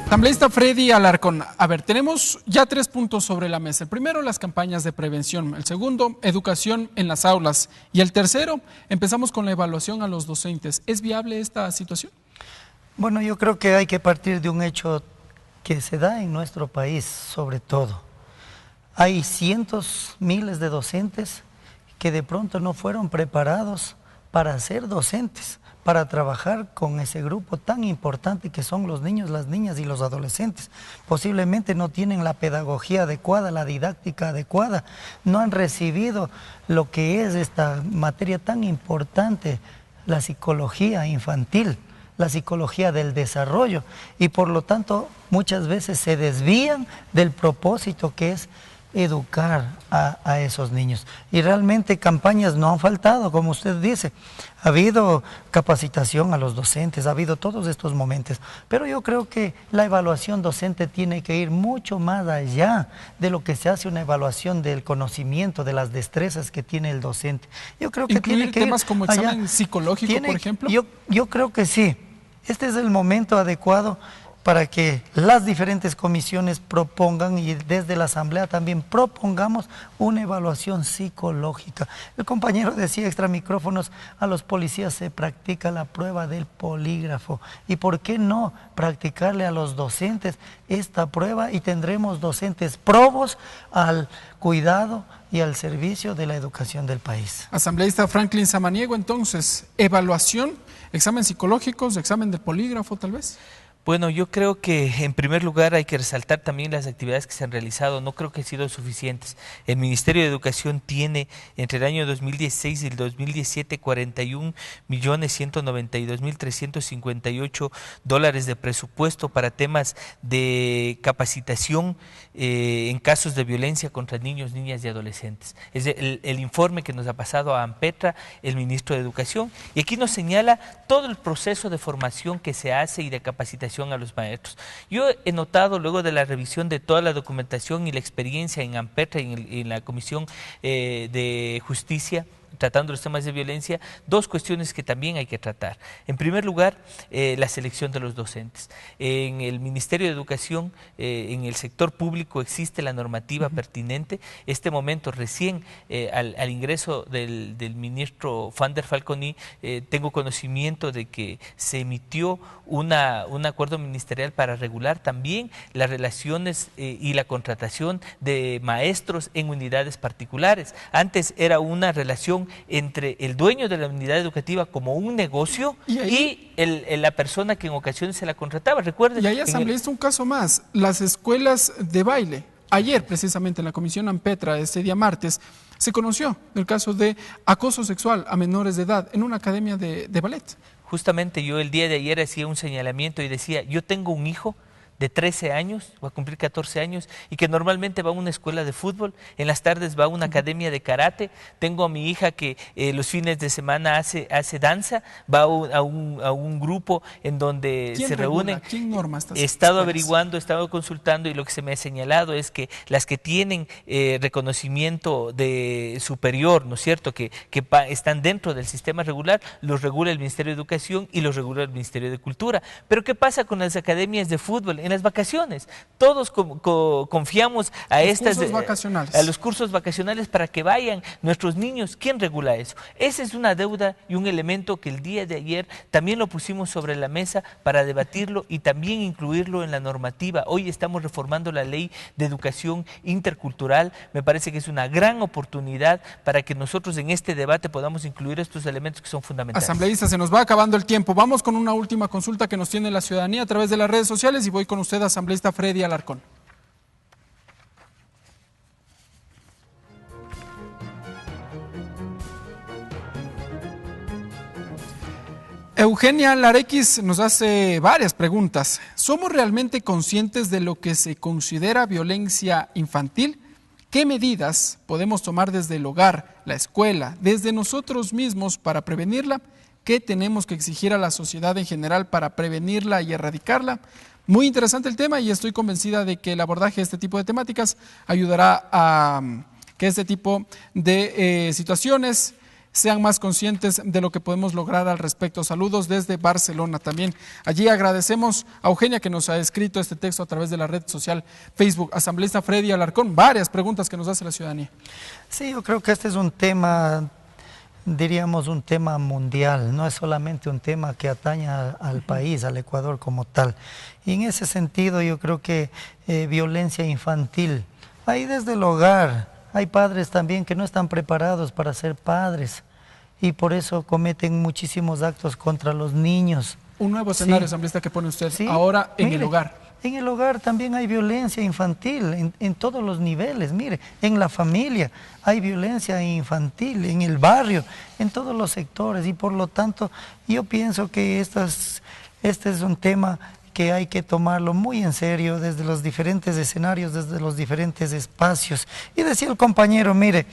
Asambleísta Freddy Alarcón, a ver, tenemos ya 3 puntos sobre la mesa. El primero, las campañas de prevención. El segundo, educación en las aulas. Y el tercero, empezamos con la evaluación a los docentes. ¿Es viable esta situación? Bueno, yo creo que hay que partir de un hecho que se da en nuestro país, sobre todo. Hay cientos, miles de docentes que de pronto no fueron preparados para ser docentes, para trabajar con ese grupo tan importante que son los niños, las niñas y los adolescentes. Posiblemente no tienen la pedagogía adecuada, la didáctica adecuada, no han recibido lo que es esta materia tan importante, la psicología infantil, la psicología del desarrollo, y por lo tanto muchas veces se desvían del propósito que es educar a esos niños. Y realmente campañas no han faltado, como usted dice. Ha habido capacitación a los docentes, ha habido todos estos momentos, pero yo creo que la evaluación docente tiene que ir mucho más allá de lo que se hace una evaluación del conocimiento, de las destrezas que tiene el docente. Yo creo que tiene que temas ir como allá. examen psicológico, por ejemplo. Yo creo que sí. Este es el momento adecuado para que las diferentes comisiones propongan y desde la Asamblea también propongamos una evaluación psicológica. El compañero decía extra micrófonos, a los policías se practica la prueba del polígrafo. ¿Y por qué no practicarle a los docentes esta prueba? Y tendremos docentes probos al cuidado y al servicio de la educación del país. Asambleísta Franklin Samaniego, entonces, evaluación, examen psicológicos, examen del polígrafo tal vez. Bueno, yo creo que en primer lugar hay que resaltar también las actividades que se han realizado. No creo que han sido suficientes. El Ministerio de Educación tiene entre el año 2016 y el 2017 $41.192.358 de presupuesto para temas de capacitación en casos de violencia contra niños, niñas y adolescentes. Es el informe que nos ha pasado a ANPETRA, el ministro de Educación, y aquí nos señala todo el proceso de formación que se hace y de capacitación a los maestros. Yo he notado luego de la revisión de toda la documentación y la experiencia en ANPETRA y en la Comisión de Justicia, tratando los temas de violencia, dos cuestiones que también hay que tratar. En primer lugar, la selección de los docentes. En el Ministerio de Educación, en el sector público existe la normativa pertinente. Este momento recién al ingreso del ministro Van der Falconi, tengo conocimiento de que se emitió un acuerdo ministerial para regular también las relaciones y la contratación de maestros en unidades particulares. Antes era una relación entre el dueño de la unidad educativa como un negocio y la persona que en ocasiones se la contrataba. Recuerden. Y ahí, asambleísta, un caso más, las escuelas de baile. Ayer, precisamente, en la Comisión ANPETRA, este día martes, se conoció el caso de acoso sexual a menores de edad en una academia de ballet. Justamente yo el día de ayer hacía un señalamiento y decía, yo tengo un hijo de 13 años, va a cumplir 14 años, y que normalmente va a una escuela de fútbol, en las tardes va a una academia de karate. Tengo a mi hija que los fines de semana hace danza, va a un grupo en donde se reúnen. ¿Quién norma estas He estado escuelas? averiguando, he estado consultando, y lo que se me ha señalado es que las que tienen reconocimiento de superior, ¿no es cierto?, que están dentro del sistema regular, los regula el Ministerio de Educación y los regula el Ministerio de Cultura. Pero ¿qué pasa con las academias de fútbol? En las vacaciones, todos confiamos a los cursos vacacionales para que vayan nuestros niños. ¿Quién regula eso? Esa es una deuda y un elemento que el día de ayer también lo pusimos sobre la mesa para debatirlo y también incluirlo en la normativa. Hoy estamos reformando la ley de educación intercultural. Me parece que es una gran oportunidad para que nosotros en este debate podamos incluir estos elementos que son fundamentales. Asambleísta, se nos va acabando el tiempo. Vamos con una última consulta que nos tiene la ciudadanía a través de las redes sociales y voy con usted, asambleísta Freddy Alarcón. Eugenia Larequis nos hace varias preguntas. ¿Somos realmente conscientes de lo que se considera violencia infantil? ¿Qué medidas podemos tomar desde el hogar, la escuela, desde nosotros mismos para prevenirla? ¿Qué tenemos que exigir a la sociedad en general para prevenirla y erradicarla? Muy interesante el tema y estoy convencida de que el abordaje de este tipo de temáticas ayudará a que este tipo de situaciones sean más conscientes de lo que podemos lograr al respecto. Saludos desde Barcelona también. Allí agradecemos a Eugenia que nos ha escrito este texto a través de la red social Facebook. Asambleísta Freddy Alarcón, varias preguntas que nos hace la ciudadanía. Sí, yo creo que este es un tema, diríamos un tema mundial, no es solamente un tema que atañe al país, al Ecuador como tal. Y en ese sentido yo creo que violencia infantil, ahí desde el hogar, hay padres también que no están preparados para ser padres y por eso cometen muchísimos actos contra los niños. Un nuevo escenario, Sí. asambleísta, que pone usted Sí. ahora en Mire, el hogar. En el hogar también hay violencia infantil, en todos los niveles. Mire, en la familia hay violencia infantil, en el barrio, en todos los sectores. Y por lo tanto, yo pienso que este es un tema que hay que tomarlo muy en serio desde los diferentes escenarios, desde los diferentes espacios. Y decía el compañero, mire,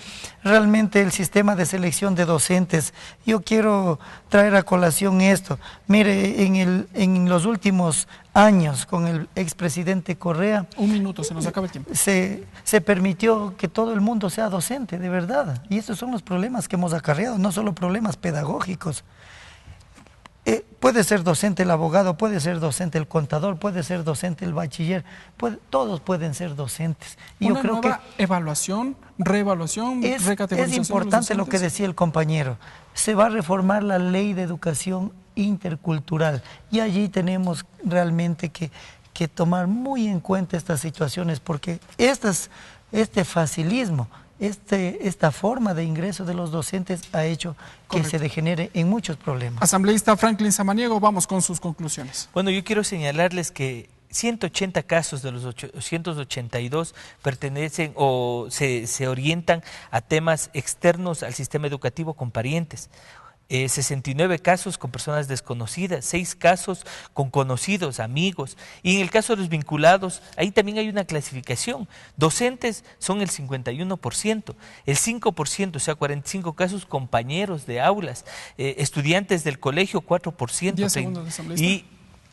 realmente el sistema de selección de docentes, yo quiero traer a colación esto. Mire, en los últimos años, con el expresidente Correa... Un minuto, se nos acaba el tiempo. Se permitió que todo el mundo sea docente, de verdad. Y estos son los problemas que hemos acarreado, no solo problemas pedagógicos. Puede ser docente el abogado, puede ser docente el contador, puede ser docente el bachiller, todos pueden ser docentes. Y Una yo creo nueva evaluación, reevaluación, recategorización. Es importante lo que decía el compañero. Se va a reformar la ley de educación intercultural y allí tenemos realmente que tomar muy en cuenta estas situaciones, porque este facilismo, esta forma de ingreso de los docentes ha hecho que se degenere en muchos problemas. Asambleísta Franklin Samaniego, vamos con sus conclusiones. Bueno, yo quiero señalarles que 180 casos de los 882 pertenecen o se orientan a temas externos al sistema educativo con parientes. 69 casos con personas desconocidas, 6 casos con conocidos, amigos. Y en el caso de los vinculados, ahí también hay una clasificación. Docentes son el 51%, el 5%, o sea, 45 casos compañeros de aulas, estudiantes del colegio 4%. 10 segundos de asambleísta. Y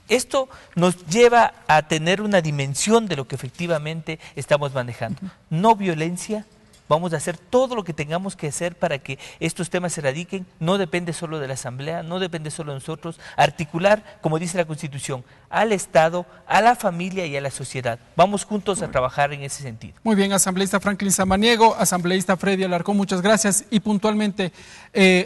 esto nos lleva a tener una dimensión de lo que efectivamente estamos manejando. No violencia. Vamos a hacer todo lo que tengamos que hacer para que estos temas se erradiquen. No depende solo de la Asamblea, no depende solo de nosotros. Articular, como dice la Constitución, al Estado, a la familia y a la sociedad. Vamos juntos a trabajar en ese sentido. Muy bien, asambleísta Franklin Samaniego, asambleísta Freddy Alarcón, muchas gracias. Y puntualmente,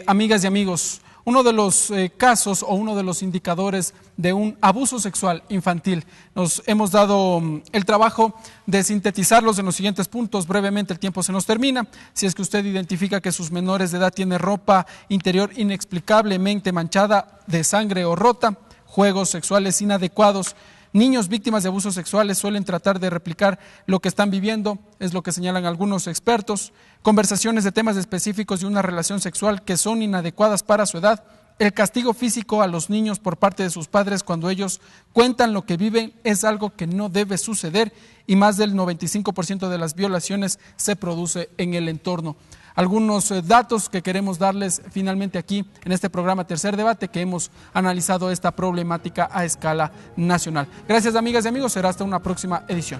amigas y amigos, uno de los casos o uno de los indicadores de un abuso sexual infantil. Nos hemos dado el trabajo de sintetizarlos en los siguientes puntos. Brevemente, el tiempo se nos termina. Si es que usted identifica que sus menores de edad tienen ropa interior inexplicablemente manchada de sangre o rota, juegos sexuales inadecuados, niños víctimas de abusos sexuales suelen tratar de replicar lo que están viviendo, es lo que señalan algunos expertos, conversaciones de temas específicos de una relación sexual que son inadecuadas para su edad, el castigo físico a los niños por parte de sus padres cuando ellos cuentan lo que viven es algo que no debe suceder y más del 95% de las violaciones se produce en el entorno. Algunos datos que queremos darles finalmente aquí en este programa Tercer Debate, que hemos analizado esta problemática a escala nacional. Gracias, amigas y amigos, será hasta una próxima edición.